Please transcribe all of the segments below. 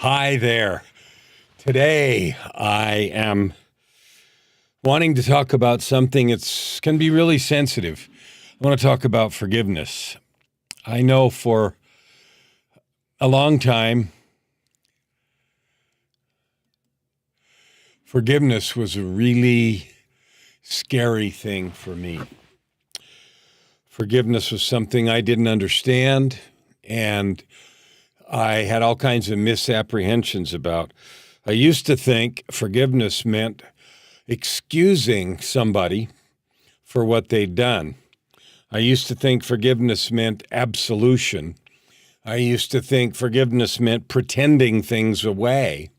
Hi there. Today I am wanting to talk about something that can be really sensitive. I want to talk about forgiveness. I know for a long time, forgiveness was a really scary thing for me. Forgiveness was something I didn't understand, and I had all kinds of misapprehensions about. I used to think forgiveness meant excusing somebody for what they'd done. I used to think forgiveness meant absolution. I used to think forgiveness meant pretending things away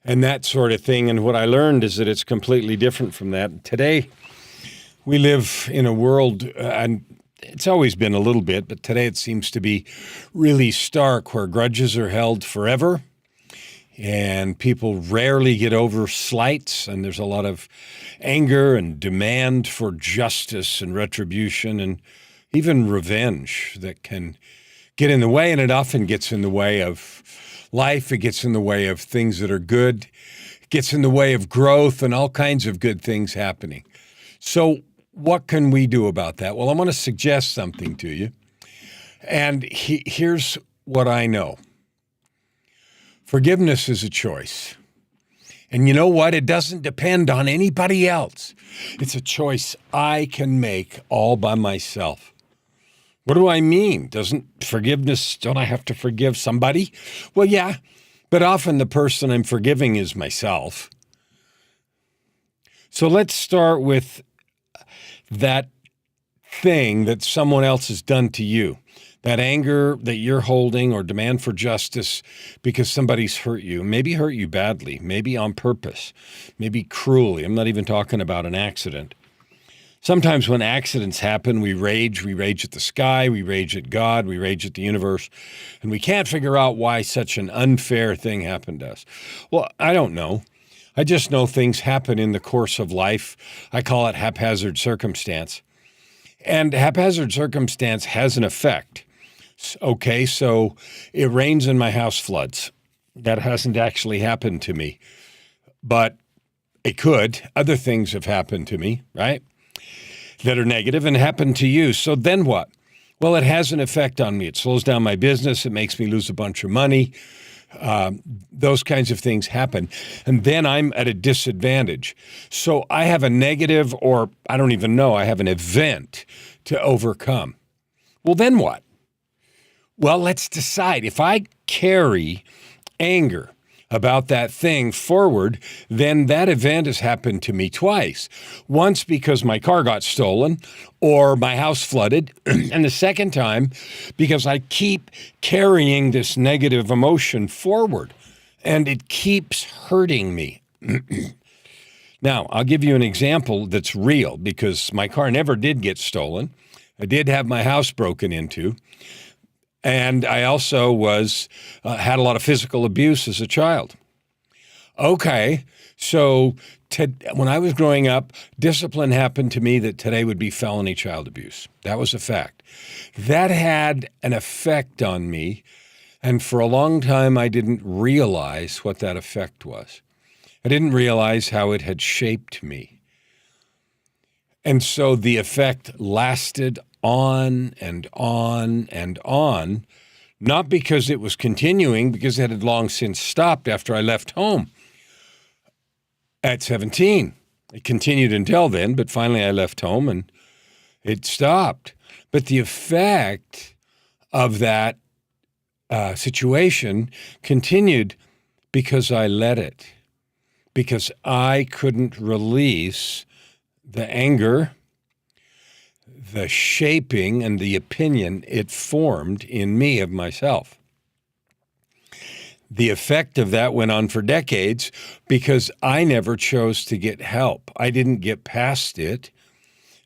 and that sort of thing. And what I learned is that it's completely different from that. Today, we live in a world, and it's always been a little bit, but today it seems to be really stark, where grudges are held forever and people rarely get over slights, and there's a lot of anger and demand for justice and retribution and even revenge that can get in the way, and it often gets in the way of life. It gets in the way of things that are good. It gets in the way of growth and all kinds of good things happening. So what can we do about that? Well, I want to suggest something to you. And here's what I know. Forgiveness is a choice. And you know what? It doesn't depend on anybody else. It's a choice I can make all by myself. What do I mean? Don't I have to forgive somebody? Well, yeah, but often the person I'm forgiving is myself. So let's start with that thing that someone else has done to you, that anger that you're holding or demand for justice because somebody's hurt you, maybe hurt you badly, maybe on purpose, maybe cruelly. I'm not even talking about an accident. Sometimes when accidents happen, we rage at the sky, we rage at God, we rage at the universe, and we can't figure out why such an unfair thing happened to us. Well, I don't know. I just know things happen in the course of life. I call it haphazard circumstance. And haphazard circumstance has an effect. Okay, so it rains and my house floods. That hasn't actually happened to me, but it could. Other things have happened to me, right, that are negative and happened to you. So then what? Well, it has an effect on me. It slows down my business. It makes me lose a bunch of money. Those kinds of things happen. And then I'm at a disadvantage. So I have a negative, or I don't even know, I have an event to overcome. Well, then what? Well, let's decide. If I carry anger about that thing forward, then that event has happened to me twice. Once because my car got stolen or my house flooded, and the second time because I keep carrying this negative emotion forward, and it keeps hurting me. Now, I'll give you an example that's real, because my car never did get stolen. I did have my house broken into. And I also had a lot of physical abuse as a child. Okay, so when I was growing up, discipline happened to me that today would be felony child abuse. That was a fact. That had an effect on me, and for a long time I didn't realize what that effect was. I didn't realize how it had shaped me. And so the effect lasted on and on and on, not because it was continuing, because it had long since stopped after I left home at 17. It continued until then, but finally I left home and it stopped. But the effect of that situation continued because I let it, because I couldn't release the anger, the shaping, and the opinion it formed in me of myself. The effect of that went on for decades because I never chose to get help. I didn't get past it.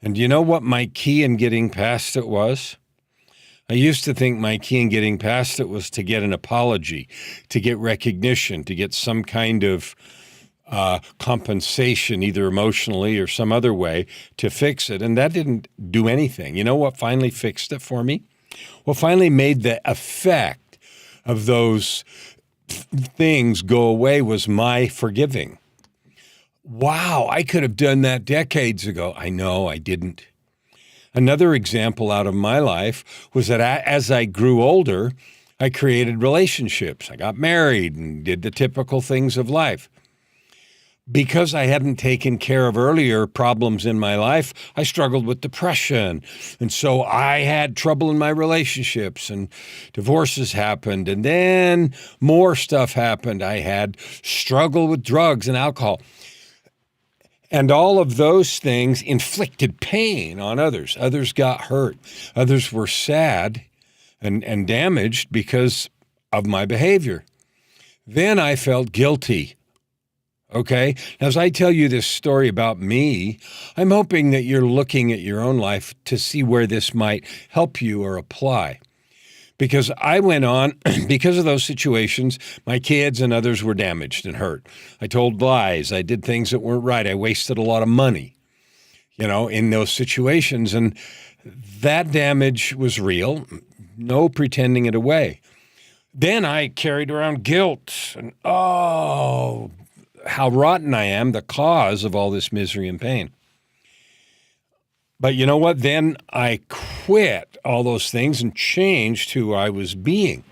And do you know what my key in getting past it was? I used to think my key in getting past it was to get an apology, to get recognition, to get some kind of compensation, either emotionally or some other way, to fix it. And that didn't do anything. You know what finally fixed it for me? What finally made the effect of those things go away was my forgiving. Wow, I could have done that decades ago. I know I didn't. Another example out of my life was that as I grew older, I created relationships. I got married and did the typical things of life. Because I hadn't taken care of earlier problems in my life, I struggled with depression. And so I had trouble in my relationships and divorces happened. And then more stuff happened. I had struggle with drugs and alcohol. And all of those things inflicted pain on others. Others got hurt. Others were sad and damaged because of my behavior. Then I felt guilty. Okay? As I tell you this story about me, I'm hoping that you're looking at your own life to see where this might help you or apply. Because I went on, because of those situations, my kids and others were damaged and hurt. I told lies. I did things that weren't right. I wasted a lot of money, in those situations. And that damage was real. No pretending it away. Then I carried around guilt and, how rotten I am, the cause of all this misery and pain. But you know what? Then I quit all those things and changed who I was being.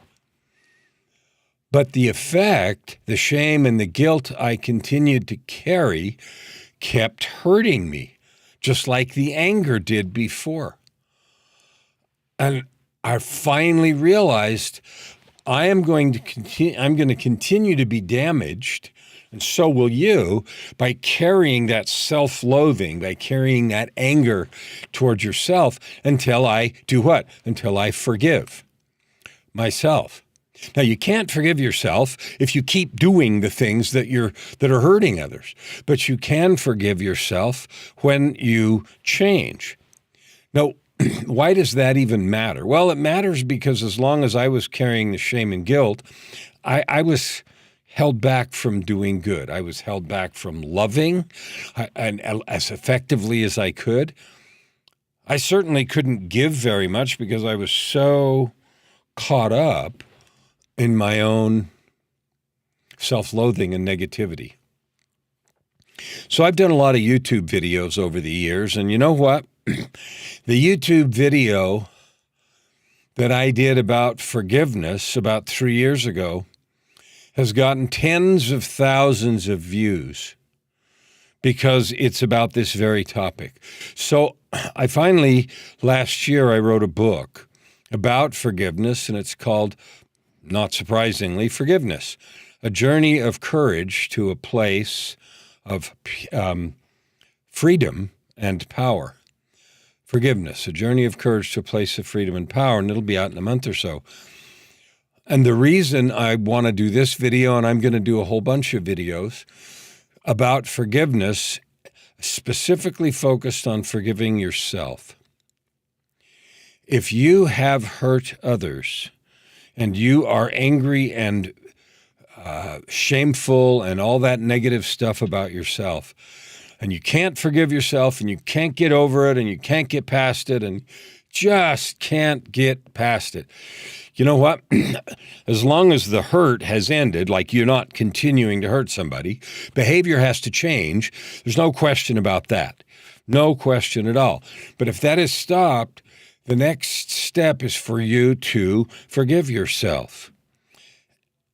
But the effect, the shame and the guilt I continued to carry kept hurting me, just like the anger did before. And I finally realized I'm going to continue to be damaged, and so will you, by carrying that self-loathing, by carrying that anger towards yourself until I do what? Until I forgive myself. Now, you can't forgive yourself if you keep doing the things that are hurting others, but you can forgive yourself when you change. Now, why does that even matter? Well, it matters because as long as I was carrying the shame and guilt, I was held back from doing good. I was held back from loving and as effectively as I could. I certainly couldn't give very much because I was so caught up in my own self-loathing and negativity. So I've done a lot of YouTube videos over the years, and you know what? The YouTube video that I did about forgiveness about 3 years ago has gotten tens of thousands of views because it's about this very topic. So I finally, last year, I wrote a book about forgiveness, and it's called, not surprisingly, Forgiveness, a journey of courage to a place of freedom and power. Forgiveness, a journey of courage to a place of freedom and power, and it'll be out in a month or so. And the reason I want to do this video, and I'm going to do a whole bunch of videos about forgiveness, specifically focused on forgiving yourself. If you have hurt others and you are angry and shameful and all that negative stuff about yourself, and you can't forgive yourself and you can't get over it and you can't get past it and just can't get past it, you know what? As long as the hurt has ended, like you're not continuing to hurt somebody, behavior has to change. There's no question about that. No question at all. But if that is stopped, the next step is for you to forgive yourself.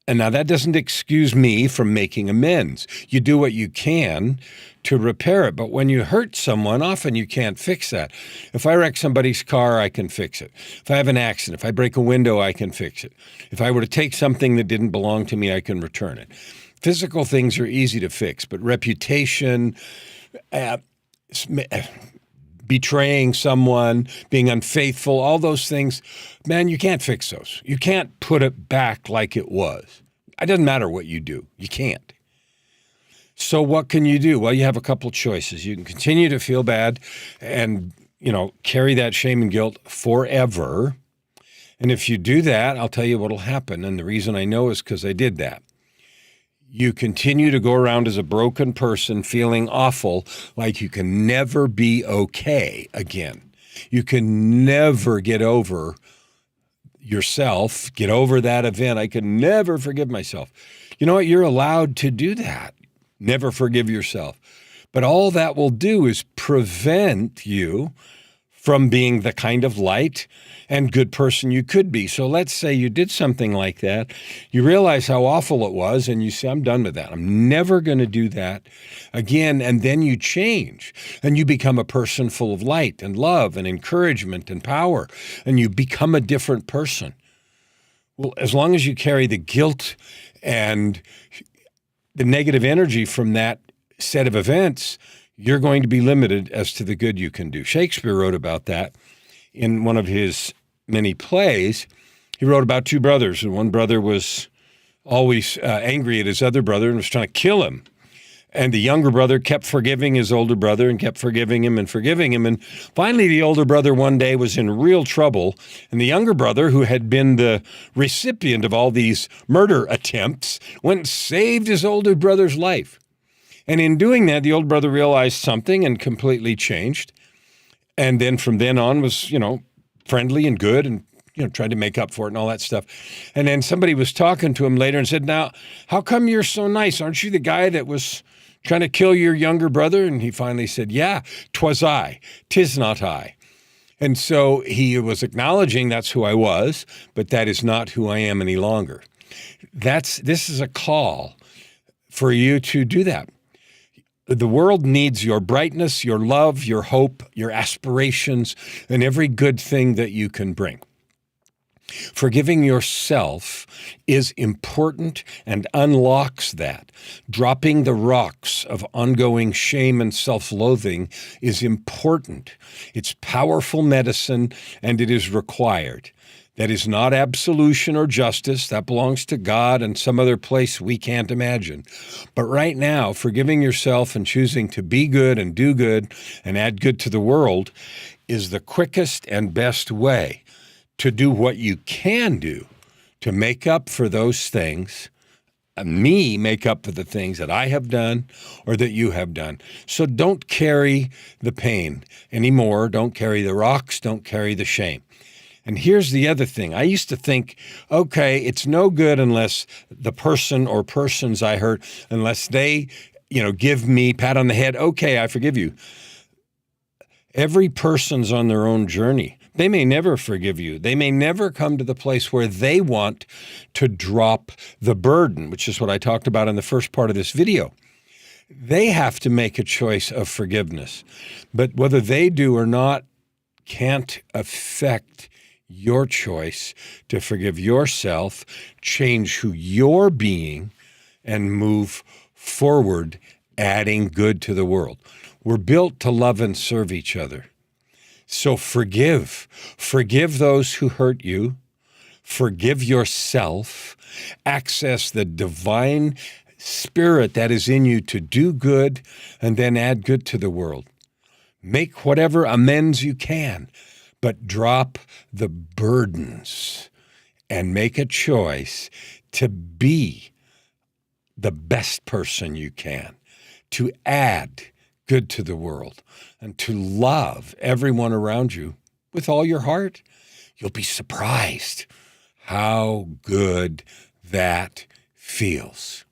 And now that doesn't excuse me from making amends. You do what you can to repair it. But when you hurt someone, often you can't fix that. If I wreck somebody's car, I can fix it. If I have an accident, if I break a window, I can fix it. If I were to take something that didn't belong to me, I can return it. Physical things are easy to fix, but reputation, betraying someone, being unfaithful, all those things, man, you can't fix those. You can't put it back like it was. It doesn't matter what you do. You can't. So what can you do? Well, you have a couple choices. You can continue to feel bad and, carry that shame and guilt forever. And if you do that, I'll tell you what'll happen. And the reason I know is because I did that. You continue to go around as a broken person feeling awful, like you can never be okay again. You can never get over yourself, get over that event. I could never forgive myself. You know what? You're allowed to do that. Never forgive yourself. But all that will do is prevent you from being the kind of light and good person you could be. So let's say you did something like that. You realize how awful it was, and you say, I'm done with that. I'm never going to do that again. And then you change, and you become a person full of light and love and encouragement and power, and you become a different person. Well, as long as you carry the guilt and the negative energy from that set of events, you're going to be limited as to the good you can do. Shakespeare wrote about that in one of his many plays. He wrote about two brothers, and one brother was always angry at his other brother and was trying to kill him. And the younger brother kept forgiving his older brother and kept forgiving him. And finally, the older brother one day was in real trouble. And the younger brother, who had been the recipient of all these murder attempts, went and saved his older brother's life. And in doing that, the old brother realized something and completely changed. And then from then on was, friendly and good and, tried to make up for it and all that stuff. And then somebody was talking to him later and said, now, how come you're so nice? Aren't you the guy that was trying to kill your younger brother? And he finally said, yeah, 'twas I, 'tis not I. And so he was acknowledging that's who I was, but that is not who I am any longer. This is a call for you to do that. The world needs your brightness, your love, your hope, your aspirations, and every good thing that you can bring. Forgiving yourself is important and unlocks that. Dropping the rocks of ongoing shame and self-loathing is important. It's powerful medicine, and it is required. That is not absolution or justice. That belongs to God and some other place we can't imagine. But right now, forgiving yourself and choosing to be good and do good and add good to the world is the quickest and best way to do what you can do to make up for those things, make up for the things that I have done or that you have done. So don't carry the pain anymore. Don't carry the rocks. Don't carry the shame. And here's the other thing. I used to think, okay, it's no good unless the person or persons I hurt, unless they, give me pat on the head. Okay, I forgive you. Every person's on their own journey. They may never forgive you. They may never come to the place where they want to drop the burden, which is what I talked about in the first part of this video. They have to make a choice of forgiveness. But whether they do or not can't affect your choice to forgive yourself, change who you're being, and move forward, adding good to the world. We're built to love and serve each other. So forgive. Forgive those who hurt you. Forgive yourself. Access the divine spirit that is in you to do good and then add good to the world. Make whatever amends you can, but drop the burdens and make a choice to be the best person you can, to add good to the world, and to love everyone around you with all your heart. You'll be surprised how good that feels.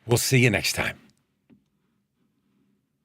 We'll see you next time.